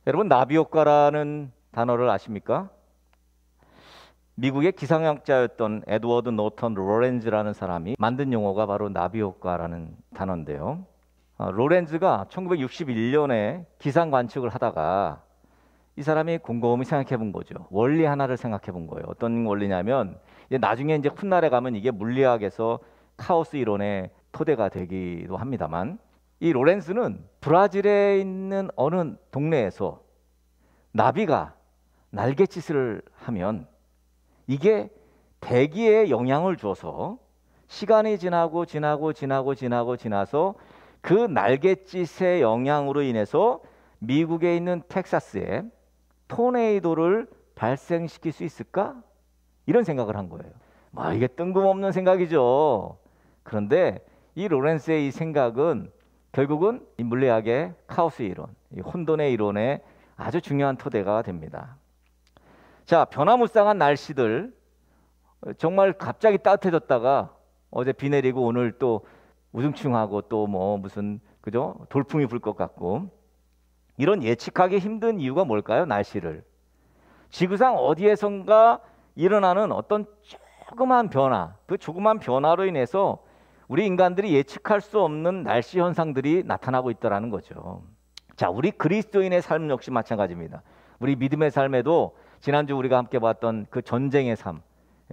여러분, 나비 효과라는 단어를 아십니까? 미국의 기상학자였던 에드워드 노턴 로렌즈라는 사람이 만든 용어가 바로 나비 효과라는 단어인데요. 로렌즈가 1961년에 기상 관측을 하다가 이 사람이 곰곰이 생각해 본 거죠. 원리 하나를 생각해 본 거예요. 어떤 원리냐면 나중에 이제 훗날에 가면 이게 물리학에서 카오스 이론의 토대가 되기도 합니다만, 이 로렌스는 브라질에 있는 어느 동네에서 나비가 날갯짓을 하면 이게 대기에 영향을 줘서 시간이 지나서 그 날갯짓의 영향으로 인해서 미국에 있는 텍사스에 토네이도를 발생시킬 수 있을까? 이런 생각을 한 거예요. 이게 뜬금없는 생각이죠. 그런데 이 로렌스의 이 생각은 결국은 이 물리학의 카오스 이론, 이 혼돈의 이론의 아주 중요한 토대가 됩니다. 자, 변화무쌍한 날씨들, 정말 갑자기 따뜻해졌다가 어제 비 내리고 오늘 또 우중충하고 또 무슨 그죠? 돌풍이 불 것 같고, 이런 예측하기 힘든 이유가 뭘까요? 날씨를. 지구상 어디에선가 일어나는 어떤 조그만 변화, 그 조그만 변화로 인해서 우리 인간들이 예측할 수 없는 날씨 현상들이 나타나고 있다는 거죠. 자, 우리 그리스도인의 삶 역시 마찬가지입니다. 우리 믿음의 삶에도 지난주 우리가 함께 봤던 그 전쟁의 삶,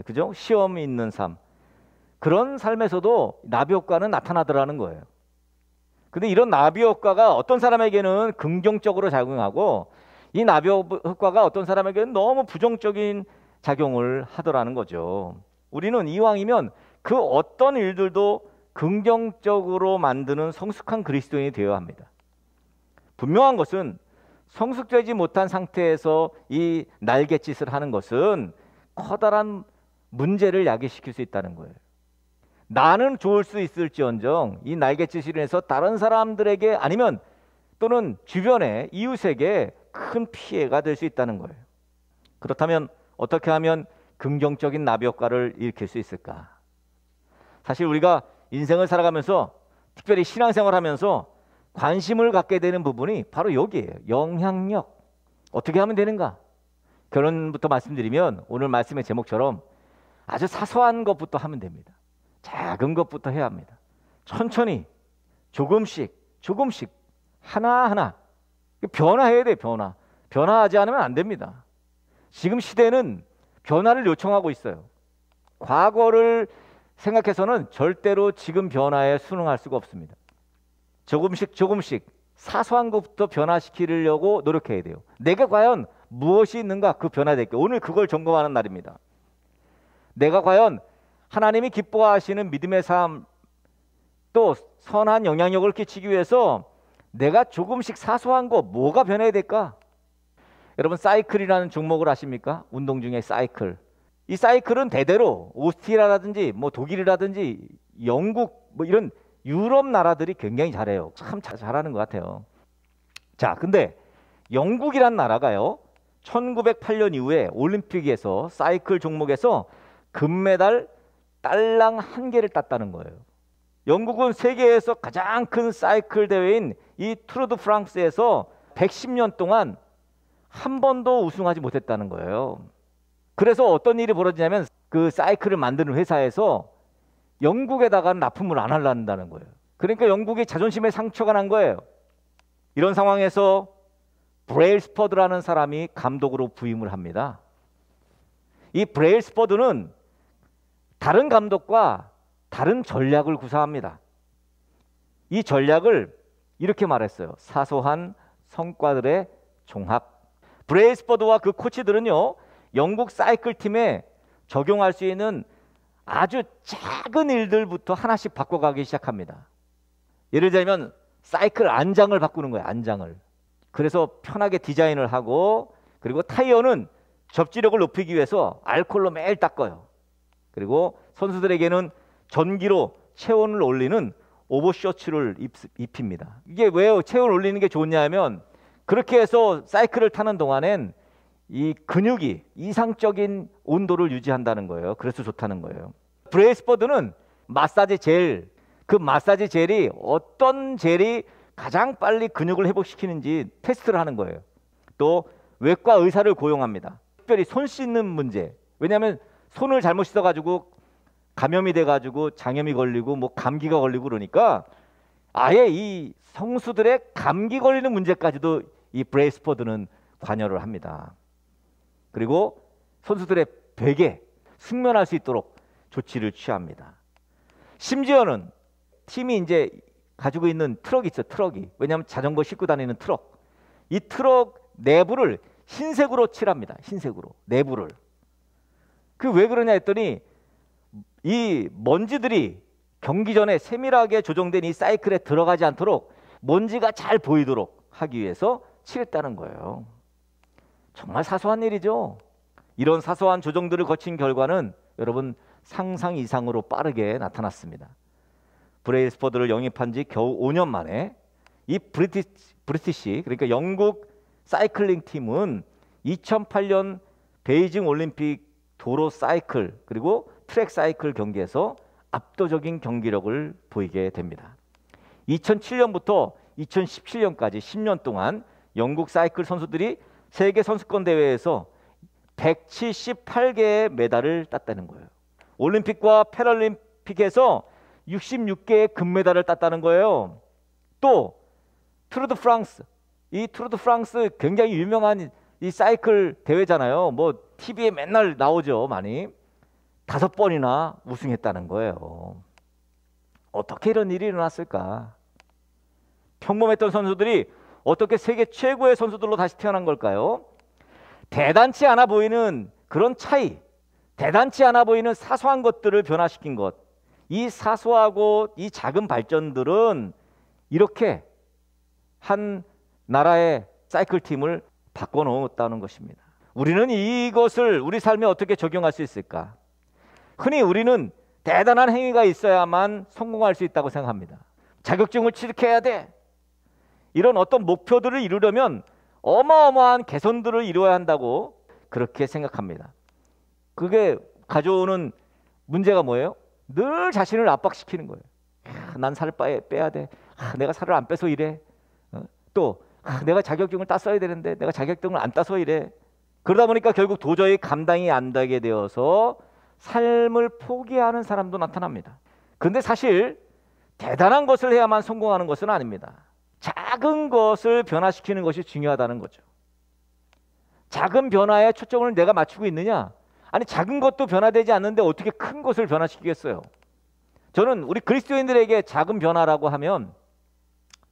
그죠? 시험이 있는 삶, 그런 삶에서도 나비 효과는 나타나더라는 거예요. 근데 이런 나비 효과가 어떤 사람에게는 긍정적으로 작용하고, 이 나비 효과가 어떤 사람에게는 너무 부정적인 작용을 하더라는 거죠. 우리는 이왕이면 그 어떤 일들도 긍정적으로 만드는 성숙한 그리스도인이 되어야 합니다. 분명한 것은 성숙되지 못한 상태에서 이 날갯짓을 하는 것은 커다란 문제를 야기시킬 수 있다는 거예요. 나는 좋을 수 있을지언정 이 날갯짓으로 인해서 다른 사람들에게 아니면 또는 주변의 이웃에게 큰 피해가 될 수 있다는 거예요. 그렇다면 어떻게 하면 긍정적인 나비 효과를 일으킬 수 있을까? 사실 우리가 인생을 살아가면서, 특별히 신앙생활을 하면서 관심을 갖게 되는 부분이 바로 여기에요. 영향력. 어떻게 하면 되는가? 결론부터 말씀드리면 오늘 말씀의 제목처럼 아주 사소한 것부터 하면 됩니다. 작은 것부터 해야 합니다. 천천히, 조금씩 하나하나 변화해야 돼요. 변화하지 않으면 안 됩니다. 지금 시대는 변화를 요청하고 있어요. 과거를 생각해서는 절대로 지금 변화에 순응할 수가 없습니다. 조금씩 사소한 것부터 변화시키려고 노력해야 돼요. 내가 과연 무엇이 있는가, 그 변화될 게 오늘 그걸 점검하는 날입니다. 내가 과연 하나님이 기뻐하시는 믿음의 삶, 또 선한 영향력을 끼치기 위해서 내가 조금씩 사소한 거 뭐가 변해야 될까? 여러분, 사이클이라는 종목을 아십니까? 운동 중에 사이클. 이 사이클은 대대로 오스트리아라든지 독일이라든지 영국 이런 유럽 나라들이 굉장히 잘해요. 참 잘하는 것 같아요. 자, 근데 영국이란 나라가요, 1908년 이후에 올림픽에서 사이클 종목에서 금메달 딸랑 1개를 땄다는 거예요. 영국은 세계에서 가장 큰 사이클 대회인 이 투르 드 프랑스에서 110년 동안 한 번도 우승하지 못했다는 거예요. 그래서 어떤 일이 벌어지냐면 그 사이클을 만드는 회사에서 영국에다가 납품을 안 하려는 거예요. 그러니까 영국의 자존심에 상처가 난 거예요. 이런 상황에서 브레일스퍼드라는 사람이 감독으로 부임을 합니다. 이 브레일스퍼드는 다른 감독과 다른 전략을 구사합니다. 이 전략을 이렇게 말했어요. 사소한 성과들의 종합. 브레일스퍼드와 그 코치들은요, 영국 사이클 팀에 적용할 수 있는 아주 작은 일들부터 하나씩 바꿔가기 시작합니다. 예를 들면 사이클 안장을 바꾸는 거예요. 안장을. 그래서 편하게 디자인을 하고, 그리고 타이어는 접지력을 높이기 위해서 알코올로 매일 닦아요. 그리고 선수들에게는 전기로 체온을 올리는 오버셔츠를 입힙니다. 이게 왜 체온을 올리는 게 좋냐면, 그렇게 해서 사이클을 타는 동안엔 이 근육이 이상적인 온도를 유지한다는 거예요. 그래서 좋다는 거예요. 브레이스퍼드는 마사지 젤, 그 마사지 젤이 어떤 젤이 가장 빨리 근육을 회복시키는지 테스트를 하는 거예요. 또 외과 의사를 고용합니다. 특별히 손 씻는 문제. 왜냐하면 손을 잘못 씻어가지고 감염이 돼가지고 장염이 걸리고 뭐 감기가 걸리고 그러니까 아예 이 성수들의 감기 걸리는 문제까지도 이 브레이스포드는 관여를 합니다. 그리고 선수들의 베개 숙면할 수 있도록 조치를 취합니다. 심지어는 팀이 이제 가지고 있는 트럭이 있어, 트럭이. 왜냐하면 자전거 싣고 다니는 트럭. 이 트럭 내부를 흰색으로 칠합니다. 흰색으로 내부를. 그 왜 그러냐 했더니 이 먼지들이 경기 전에 세밀하게 조정된 이 사이클에 들어가지 않도록 먼지가 잘 보이도록 하기 위해서 칠했다는 거예요. 정말 사소한 일이죠. 이런 사소한 조정들을 거친 결과는 여러분 상상 이상으로 빠르게 나타났습니다. 브레이스포드를 영입한 지 겨우 5년 만에 이 브리티시 그러니까 영국 사이클링 팀은 2008년 베이징 올림픽 도로 사이클 그리고 트랙 사이클 경기에서 압도적인 경기력을 보이게 됩니다. 2007년부터 2017년까지 10년 동안 영국 사이클 선수들이 세계 선수권 대회에서 178개의 메달을 땄다는 거예요. 올림픽과 패럴림픽에서 66개의 금메달을 땄다는 거예요. 또 투르 드 프랑스, 이 투르 드 프랑스 굉장히 유명한 이 사이클 대회잖아요. 뭐 TV에 맨날 나오죠, 많이. 5번이나 우승했다는 거예요. 어떻게 이런 일이 일어났을까? 평범했던 선수들이 어떻게 세계 최고의 선수들로 다시 태어난 걸까요? 대단치 않아 보이는 그런 차이, 대단치 않아 보이는 사소한 것들을 변화시킨 것, 이 사소하고 이 작은 발전들은 이렇게 한 나라의 사이클 팀을 바꿔놓았다는 것입니다. 우리는 이것을 우리 삶에 어떻게 적용할 수 있을까? 흔히 우리는 대단한 행위가 있어야만 성공할 수 있다고 생각합니다. 자격증을 취득해야 돼. 이런 어떤 목표들을 이루려면 어마어마한 개선들을 이루어야 한다고 그렇게 생각합니다. 그게 가져오는 문제가 뭐예요? 늘 자신을 압박시키는 거예요. 난 살을 빼야 돼. 내가 살을 안 빼서 이래. 또 내가 자격증을 땄어야 되는데 내가 자격증을 안 따서 이래. 그러다 보니까 결국 도저히 감당이 안 되게 되어서 삶을 포기하는 사람도 나타납니다. 그런데 사실 대단한 것을 해야만 성공하는 것은 아닙니다. 작은 것을 변화시키는 것이 중요하다는 거죠. 작은 변화에 초점을 내가 맞추고 있느냐? 아니 작은 것도 변화되지 않는데 어떻게 큰 것을 변화시키겠어요? 저는 우리 그리스도인들에게 작은 변화라고 하면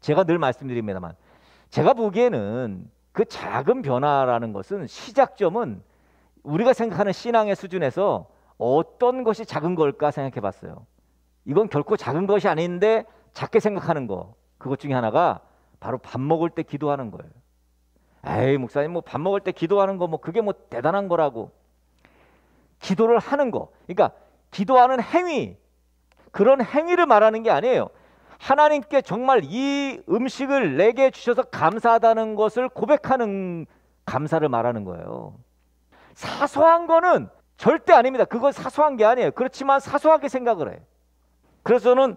제가 늘 말씀드립니다만 제가 보기에는 그 작은 변화라는 것은 시작점은 우리가 생각하는 신앙의 수준에서 어떤 것이 작은 걸까 생각해 봤어요. 이건 결코 작은 것이 아닌데 작게 생각하는 거. 그것 중에 하나가 바로 밥 먹을 때 기도하는 거예요. 에이 목사님 뭐 밥 먹을 때 기도하는 거 뭐 그게 뭐 대단한 거라고. 기도를 하는 거. 그러니까 기도하는 행위. 그런 행위를 말하는 게 아니에요. 하나님께 정말 이 음식을 내게 주셔서 감사하다는 것을 고백하는 감사를 말하는 거예요. 사소한 거는 절대 아닙니다. 그건 사소한 게 아니에요. 그렇지만 사소하게 생각을 해요. 그래서 저는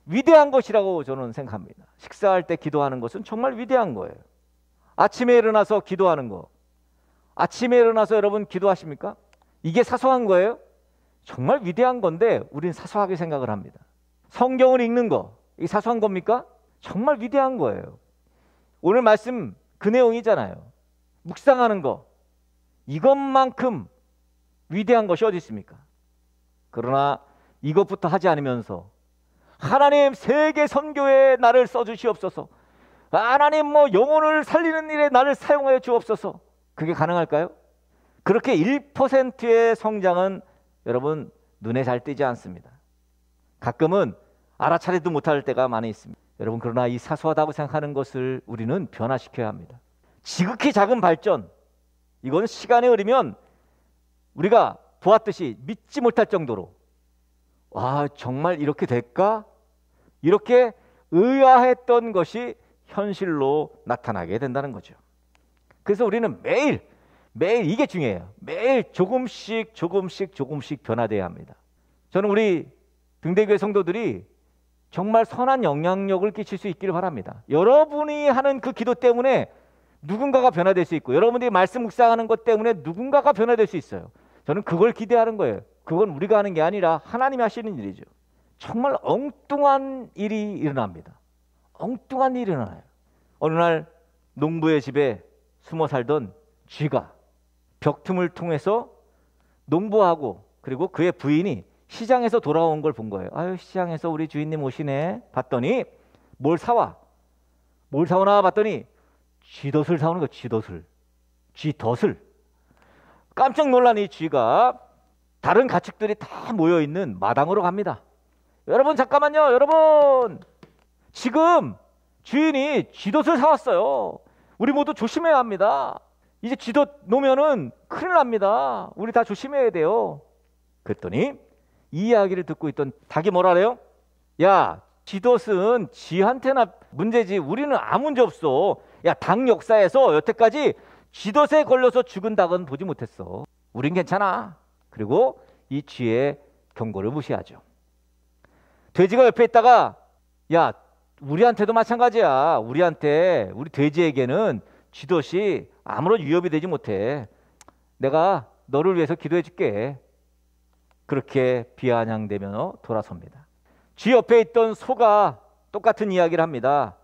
위대한 것이라고 저는 생각합니다. 식사할 때 기도하는 것은 정말 위대한 거예요. 아침에 일어나서 기도하는 거. 아침에 일어나서 여러분 기도하십니까? 이게 사소한 거예요? 정말 위대한 건데 우리는 사소하게 생각을 합니다. 성경을 읽는 거. 이게 사소한 겁니까? 정말 위대한 거예요. 오늘 말씀 그 내용이잖아요. 묵상하는 거. 이것만큼 위대한 것이 어디 있습니까? 그러나 이것부터 하지 않으면서 하나님 세계 선교에 나를 써주시옵소서. 하나님 뭐 영혼을 살리는 일에 나를 사용하여 주옵소서. 그게 가능할까요? 그렇게 1%의 성장은 여러분 눈에 잘 띄지 않습니다. 가끔은 알아차리도 못할 때가 많이 있습니다. 여러분 그러나 이 사소하다고 생각하는 것을 우리는 변화시켜야 합니다. 지극히 작은 발전, 이건 시간이 흐르면 우리가 보았듯이 믿지 못할 정도로 와 정말 이렇게 될까? 이렇게 의아했던 것이 현실로 나타나게 된다는 거죠. 그래서 우리는 매일 이게 중요해요. 매일 조금씩 변화돼야 합니다. 저는 우리 등대교회 성도들이 정말 선한 영향력을 끼칠 수 있기를 바랍니다. 여러분이 하는 그 기도 때문에 누군가가 변화될 수 있고 여러분들이 말씀 묵상하는 것 때문에 누군가가 변화될 수 있어요. 저는 그걸 기대하는 거예요. 그건 우리가 하는 게 아니라 하나님이 하시는 일이죠. 정말 엉뚱한 일이 일어납니다. 엉뚱한 일이 일어나요. 어느 날 농부의 집에 숨어 살던 쥐가 벽틈을 통해서 농부하고 그리고 그의 부인이 시장에서 돌아온 걸 본 거예요. 아유, 시장에서 우리 주인님 오시네. 봤더니 뭘 사와? 뭘 사오나 봤더니 쥐덫을 사오는 거야. 쥐덫을. 깜짝 놀란 이 쥐가 다른 가축들이 다 모여있는 마당으로 갑니다. 여러분 잠깐만요. 여러분 지금 주인이 쥐덫을 사왔어요. 우리 모두 조심해야 합니다. 이제 쥐덫 놓으면은 큰일 납니다. 우리 다 조심해야 돼요. 그랬더니 이 이야기를 듣고 있던 닭이 뭐라 그래요? 야, 쥐덫은 쥐한테나 문제지 우리는 아무 문제 없어. 야, 닭 역사에서 여태까지 쥐덫에 걸려서 죽은 닭은 보지 못했어. 우린 괜찮아. 그리고 이 쥐의 경고를 무시하죠. 돼지가 옆에 있다가 야, 우리한테도 마찬가지야. 우리 돼지에게는 쥐덫이 아무런 위협이 되지 못해. 내가 너를 위해서 기도해 줄게. 그렇게 비아냥대며 돌아섭니다. 쥐 옆에 있던 소가 똑같은 이야기를 합니다.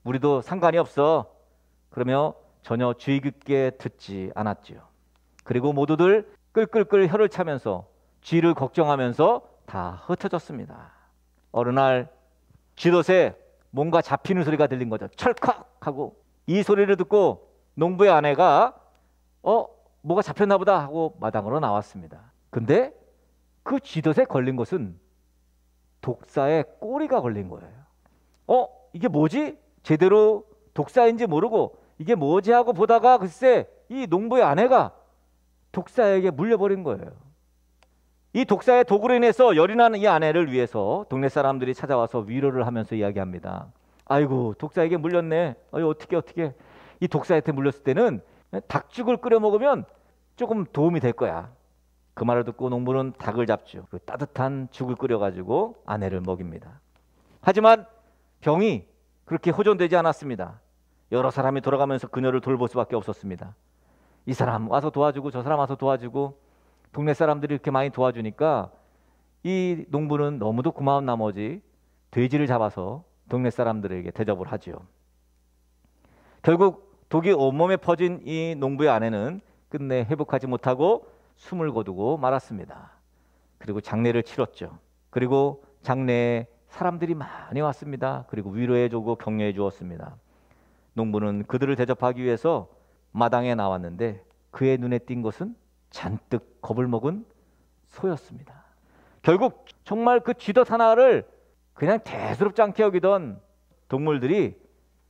우리도 상관이 없어. 그러며 전혀 주의 깊게 듣지 않았지요. 그리고 모두들 끌끌끌 혀를 차면서 쥐를 걱정하면서 다 흩어졌습니다. 어느 날 쥐덫에 뭔가 잡히는 소리가 들린 거죠. 철컥 하고 이 소리를 듣고 농부의 아내가 뭐가 잡혔나 보다 하고 마당으로 나왔습니다. 근데 그 쥐덫에 걸린 것은 독사의 꼬리가 걸린 거예요. 이게 뭐지? 제대로 독사인지 모르고 이게 뭐지 하고 보다가 글쎄 이 농부의 아내가 독사에게 물려버린 거예요. 이 독사의 독으로 인해서 열이 나는 이 아내를 위해서 동네 사람들이 찾아와서 위로를 하면서 이야기합니다. 아이고, 독사에게 물렸네. 어떻게 이 독사한테 물렸을 때는 닭죽을 끓여 먹으면 조금 도움이 될 거야. 그 말을 듣고 농부는 닭을 잡죠. 그 따뜻한 죽을 끓여가지고 아내를 먹입니다. 하지만 병이 그렇게 호전되지 않았습니다. 여러 사람이 돌아가면서 그녀를 돌볼 수밖에 없었습니다. 이 사람 와서 도와주고 저 사람 와서 도와주고 동네 사람들이 이렇게 많이 도와주니까 이 농부는 너무도 고마운 나머지 돼지를 잡아서 동네 사람들에게 대접을 하죠. 결국 독이 온몸에 퍼진 이 농부의 아내는 끝내 회복하지 못하고 숨을 거두고 말았습니다. 그리고 장례를 치렀죠. 그리고 장례에 사람들이 많이 왔습니다. 그리고 위로해주고 격려해 주었습니다. 농부는 그들을 대접하기 위해서 마당에 나왔는데 그의 눈에 띈 것은 잔뜩 겁을 먹은 소였습니다. 결국 정말 그 쥐덫 하나를 그냥 대수롭지 않게 여기던 동물들이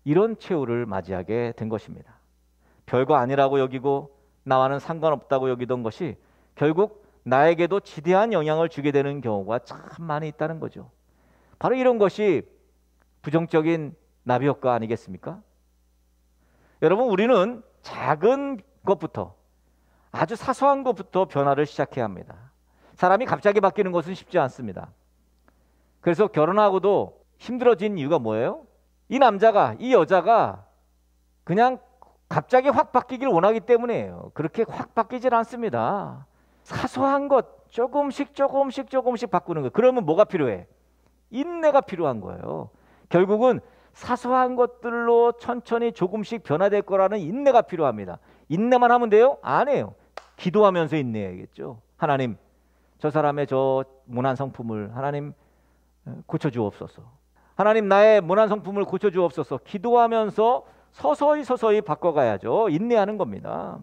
이런 최후를 맞이하게 된 것입니다. 별거 아니라고 여기고 나와는 상관없다고 여기던 것이 결국 나에게도 지대한 영향을 주게 되는 경우가 참 많이 있다는 거죠. 바로 이런 것이 부정적인 나비 효과 아니겠습니까? 여러분, 우리는 작은 것부터 아주 사소한 것부터 변화를 시작해야 합니다. 사람이 갑자기 바뀌는 것은 쉽지 않습니다. 그래서 결혼하고도 힘들어진 이유가 뭐예요? 이 남자가, 이 여자가 그냥 갑자기 확 바뀌길 원하기 때문이에요. 그렇게 확 바뀌질 않습니다. 사소한 것 조금씩 바꾸는 거예요. 그러면 뭐가 필요해? 인내가 필요한 거예요. 결국은 사소한 것들로 천천히 조금씩 변화될 거라는 인내가 필요합니다. 인내만 하면 돼요? 아니에요. 기도하면서 인내해야겠죠. 하나님, 저 사람의 저 모난 성품을 하나님 고쳐주옵소서. 하나님, 나의 모난 성품을 고쳐주옵소서. 기도하면서 서서히 바꿔가야죠. 인내하는 겁니다.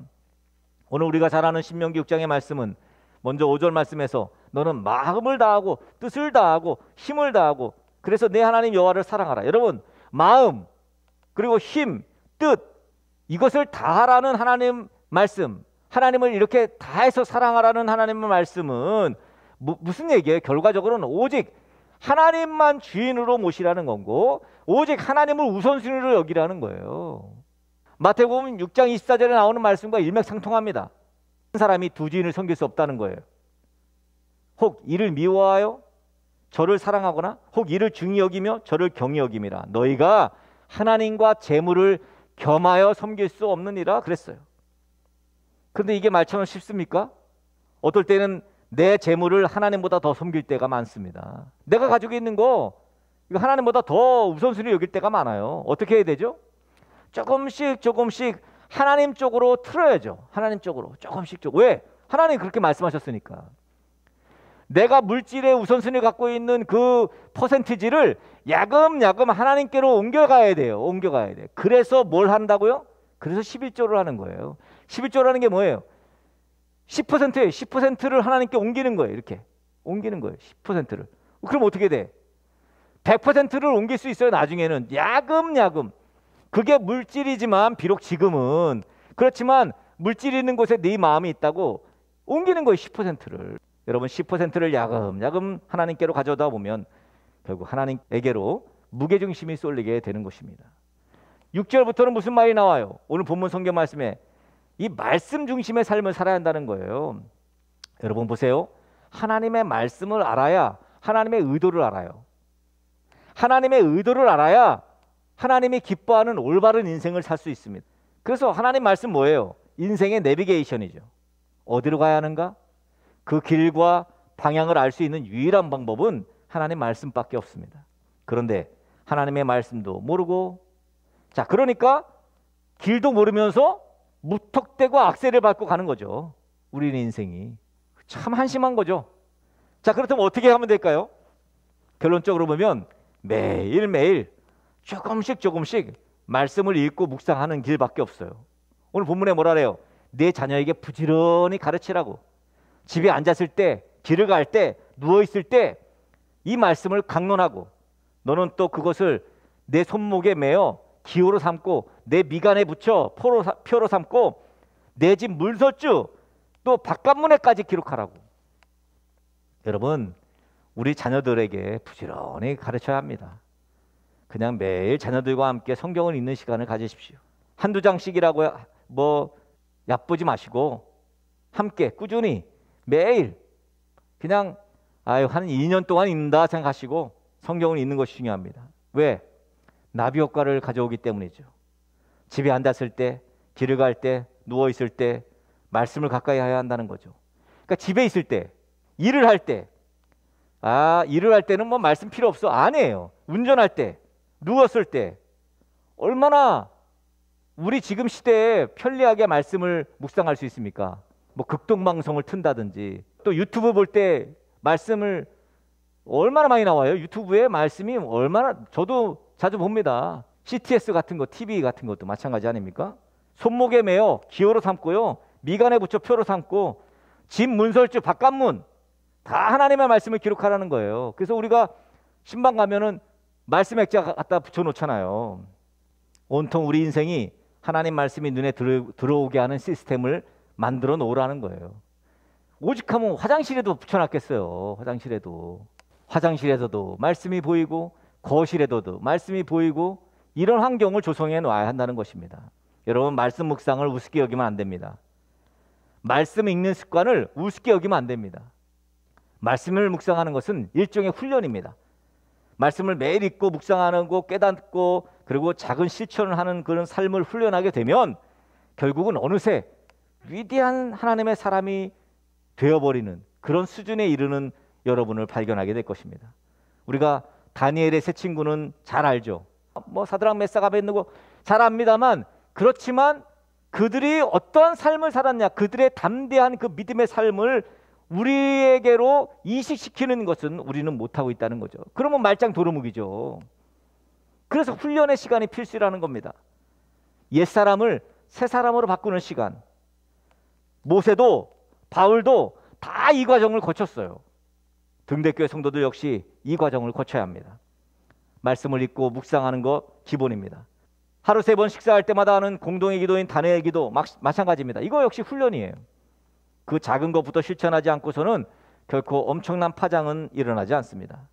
오늘 우리가 잘 아는 신명기 6장의 말씀은 먼저 5절 말씀에서 너는 마음을 다하고 뜻을 다하고 힘을 다하고 그래서 내 하나님 여호와를 사랑하라. 여러분, 마음 그리고 힘, 뜻 이것을 다하라는 하나님 말씀, 하나님을 이렇게 다해서 사랑하라는 하나님의 말씀은 무슨 얘기예요? 결과적으로는 오직 하나님만 주인으로 모시라는 거고 오직 하나님을 우선순위로 여기라는 거예요. 마태복음 6장 24절에 나오는 말씀과 일맥상통합니다. 한 사람이 두 주인을 섬길 수 없다는 거예요. 혹 이를 미워하여 저를 사랑하거나 혹 이를 중히 여기며 저를 경히 여김이라. 너희가 하나님과 재물을 겸하여 섬길 수 없느니라 그랬어요. 그런데 이게 말처럼 쉽습니까? 어떨 때는 내 재물을 하나님보다 더 섬길 때가 많습니다. 내가 가지고 있는 거 이거 하나님보다 더 우선순위 여길 때가 많아요. 어떻게 해야 되죠? 조금씩 하나님 쪽으로 틀어야죠. 하나님 쪽으로 조금씩. 왜? 하나님 그렇게 말씀하셨으니까. 내가 물질의 우선순위 갖고 있는 그 퍼센티지를 야금야금 하나님께로 옮겨가야 돼요. 옮겨가야 돼. 그래서 뭘 한다고요? 그래서 11조를 하는 거예요. 11조라는 게 뭐예요? 10%예요. 10%를 하나님께 옮기는 거예요. 이렇게 옮기는 거예요. 10%를. 그럼 어떻게 돼? 100%를 옮길 수 있어요. 나중에는 야금야금. 그게 물질이지만 비록 지금은 그렇지만 물질 있는 곳에 네 마음이 있다고 옮기는 거예요. 10%를. 여러분 10%를 야금야금 하나님께로 가져다 보면 결국 하나님에게로 무게중심이 쏠리게 되는 것입니다. 6절부터는 무슨 말이 나와요? 오늘 본문 성경 말씀에 이 말씀 중심의 삶을 살아야 한다는 거예요. 여러분 보세요. 하나님의 말씀을 알아야 하나님의 의도를 알아요. 하나님의 의도를 알아야 하나님이 기뻐하는 올바른 인생을 살 수 있습니다. 그래서 하나님 말씀 뭐예요? 인생의 내비게이션이죠. 어디로 가야 하는가? 그 길과 방향을 알 수 있는 유일한 방법은 하나님 말씀밖에 없습니다. 그런데 하나님의 말씀도 모르고, 자 그러니까 길도 모르면서 무턱대고 악셀을 밟고 가는 거죠. 우리는 인생이 참 한심한 거죠. 자 그렇다면 어떻게 하면 될까요? 결론적으로 보면 매일매일 조금씩 말씀을 읽고 묵상하는 길밖에 없어요. 오늘 본문에 뭐라 그래요? 내 자녀에게 부지런히 가르치라고. 집에 앉았을 때, 길을 갈 때, 누워있을 때 이 말씀을 강론하고 너는 또 그것을 내 손목에 매어 기호로 삼고 내 미간에 붙여 표로 삼고 내 집 문설주 또 바깥문에까지 기록하라고. 여러분 우리 자녀들에게 부지런히 가르쳐야 합니다. 그냥 매일 자녀들과 함께 성경을 읽는 시간을 가지십시오. 한두 장씩이라고 뭐 얕보지 마시고 함께 꾸준히 매일 그냥 한 2년 동안 읽는다 생각하시고 성경을 읽는 것이 중요합니다. 왜? 나비 효과를 가져오기 때문이죠. 집에 앉았을 때, 길을 갈 때, 누워있을 때 말씀을 가까이 해야 한다는 거죠. 그러니까 집에 있을 때, 일을 할 때, 일을 할 때는 뭐 말씀 필요 없어. 아니에요. 운전할 때, 누웠을 때 얼마나 우리 지금 시대에 편리하게 말씀을 묵상할 수 있습니까? 뭐 극동방송을 튼다든지 또 유튜브 볼 때 말씀을 얼마나 많이 나와요. 유튜브에 말씀이 얼마나, 저도 자주 봅니다. CTS 같은 거, TV 같은 것도 마찬가지 아닙니까? 손목에 매어 기호로 삼고요, 미간에 붙여 표로 삼고 집 문설주 바깥문 다 하나님의 말씀을 기록하라는 거예요. 그래서 우리가 신방 가면은 말씀 액자 갖다 붙여놓잖아요. 온통 우리 인생이 하나님 말씀이 눈에 들어오게 하는 시스템을 만들어 놓으라는 거예요. 오직하면 화장실에도 붙여놨겠어요. 화장실에서도 말씀이 보이고 거실에도 말씀이 보이고 이런 환경을 조성해 놔야 한다는 것입니다. 여러분 말씀 묵상을 우습게 여기면 안 됩니다. 말씀 읽는 습관을 우습게 여기면 안 됩니다. 말씀을 묵상하는 것은 일종의 훈련입니다. 말씀을 매일 읽고 묵상하는 거 깨닫고 그리고 작은 실천을 하는 그런 삶을 훈련하게 되면 결국은 어느새 위대한 하나님의 사람이 되어버리는 그런 수준에 이르는 여러분을 발견하게 될 것입니다. 우리가 다니엘의 세 친구는 잘 알죠. 뭐 사드락 메삭 아벳느고 잘 압니다만, 그렇지만 그들이 어떠한 삶을 살았냐, 그들의 담대한 그 믿음의 삶을 우리에게로 이식시키는 것은 우리는 못하고 있다는 거죠. 그러면 말짱 도루묵이죠. 그래서 훈련의 시간이 필수라는 겁니다. 옛사람을 새사람으로 바꾸는 시간. 모세도 바울도 다 이 과정을 거쳤어요. 등대교회 성도들 역시 이 과정을 거쳐야 합니다. 말씀을 읽고 묵상하는 거 기본입니다. 하루 3번 식사할 때마다 하는 공동의 기도인 단회의 기도 마찬가지입니다. 이거 역시 훈련이에요. 그 작은 것부터 실천하지 않고서는 결코 엄청난 파장은 일어나지 않습니다.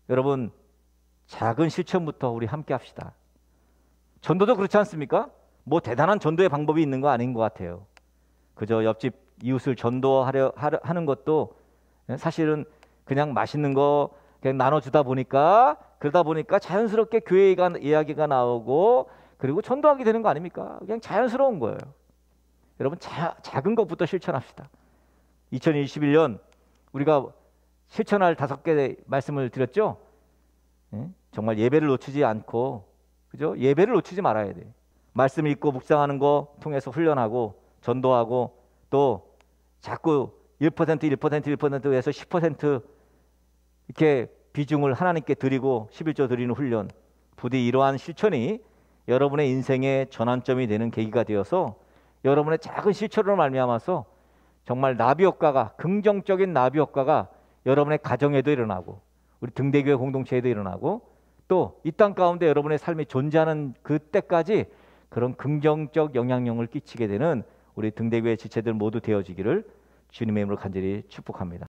여러분 작은 실천부터 우리 함께 합시다. 전도도 그렇지 않습니까? 뭐 대단한 전도의 방법이 있는 거 아닌 것 같아요. 그저 옆집 이웃을 하는 것도 사실은 그냥 맛있는 거 그냥 나눠주다 보니까, 그러다 보니까 자연스럽게 교회 이야기가 나오고 그리고 전도하게 되는 거 아닙니까? 그냥 자연스러운 거예요. 여러분 작은 것부터 실천합시다. 2021년 우리가 실천할 5개 말씀을 드렸죠. 예? 정말 예배를 놓치지 않고, 그죠? 예배를 놓치지 말아야 돼. 말씀 읽고 묵상하는 거 통해서 훈련하고 전도하고, 또 자꾸 1%에서 10% 이렇게 비중을 하나님께 드리고 11조 드리는 훈련. 부디 이러한 실천이 여러분의 인생의 전환점이 되는 계기가 되어서 여러분의 작은 실천으로 말미암아서 정말 나비 효과가, 긍정적인 나비 효과가 여러분의 가정에도 일어나고 우리 등대교회 공동체에도 일어나고 또 이 땅 가운데 여러분의 삶이 존재하는 그때까지 그런 긍정적 영향력을 끼치게 되는 우리 등대교회 지체들 모두 되어지기를 주님의 이름으로 간절히 축복합니다.